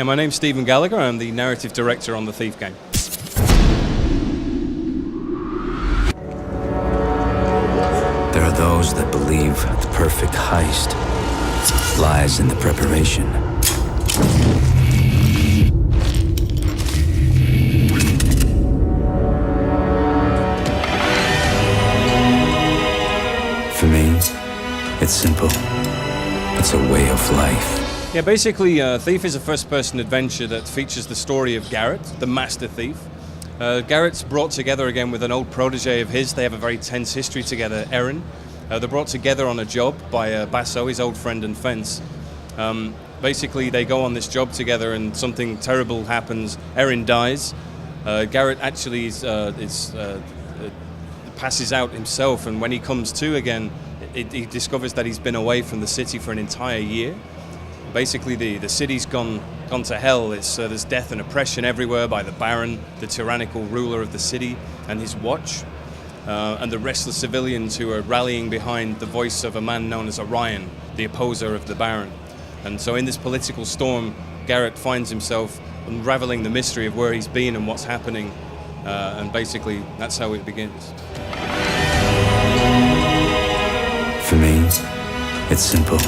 Yeah, my name's Steven Gallagher. I'm the narrative director on the Thief game. There are those that believe the perfect heist lies in the preparation. For me, it's simple. It's a way of life. Yeah, basically, Thief is a first-person adventure that features the story of Garrett, the master thief. Garrett's brought together again with an old protege of his. They have a very tense history together, Erin. They're brought together on a job by Basso, his old friend and fence. Basically, they go on this job together and something terrible happens. Erin dies. Garrett actually passes out himself, and when he comes to again, he discovers that he's been away from the city for an entire year. Basically, the city's gone to hell. There's death and oppression everywhere by the Baron, the tyrannical ruler of the city, and his watch, and the restless civilians who are rallying behind the voice of a man known as Orion, the opposer of the Baron. And so in this political storm, Garrett finds himself unraveling the mystery of where he's been and what's happening, and basically that's how it begins. For me, it's simple.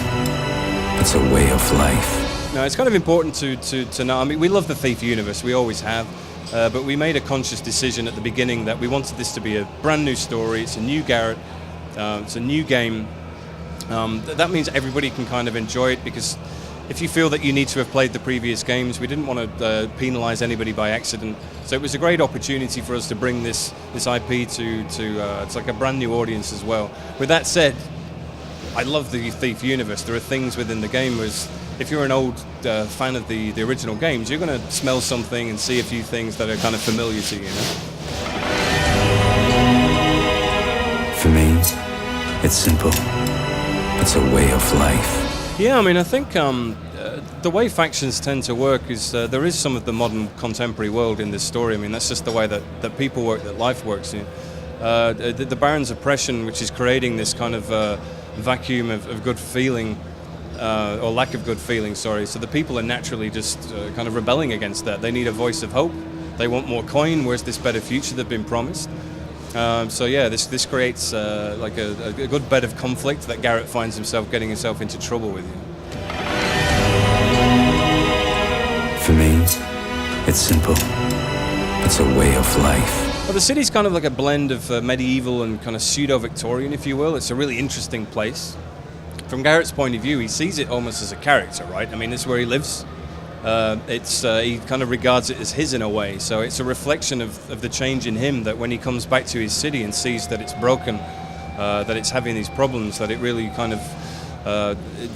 It's a way of life. Now, it's kind of important to know. I mean, we love the Thief universe, we always have, but we made a conscious decision at the beginning that we wanted this to be a brand new story. It's a new Garrett, it's a new game. That means everybody can kind of enjoy it, because if you feel that you need to have played the previous games, we didn't want to penalize anybody by accident. So it was a great opportunity for us to bring this IP to it's like a brand new audience as well. With that said, I love the Thief universe. There are things within the game whereas if you're an old fan of the original games, you're going to smell something and see a few things that are kind of familiar to you, For me, it's simple. It's a way of life. Yeah, I mean, I think the way factions tend to work is there is some of the modern contemporary world in this story. I mean, that's just the way that people work, that life works. The Baron's oppression, which is creating this kind of vacuum of good feeling, or lack of good feeling, sorry. So the people are naturally just kind of rebelling against that. They need a voice of hope. They want more coin. Where's this better future they've been promised? So yeah, this creates like a good bed of conflict that Garrett finds himself getting himself into trouble with. For me, it's simple. It's a way of life. Well, the city's kind of like a blend of medieval and kind of pseudo-Victorian, if you will. It's a really interesting place. From Garrett's point of view, he sees it almost as a character, right? I mean, this is where he lives. He kind of regards it as his in a way. So it's a reflection of the change in him, that when he comes back to his city and sees that it's broken, that it's having these problems, that it really kind of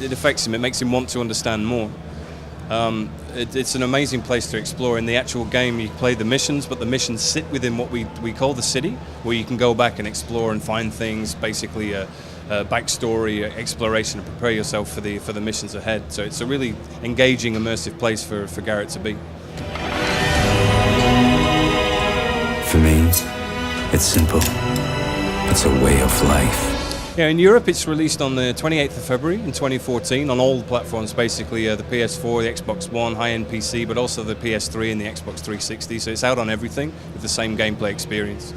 it affects him. It makes him want to understand more. It's an amazing place to explore. In the actual game, you play the missions, but the missions sit within what we call the city, where you can go back and explore and find things, basically backstory, exploration, and prepare yourself for the missions ahead. So it's a really engaging, immersive place for Garrett to be. For me, it's simple. It's a way of life. Yeah, in Europe it's released on the 28th of February in 2014 on all the platforms, basically the PS4, the Xbox One, high-end PC, but also the PS3 and the Xbox 360, so it's out on everything with the same gameplay experience.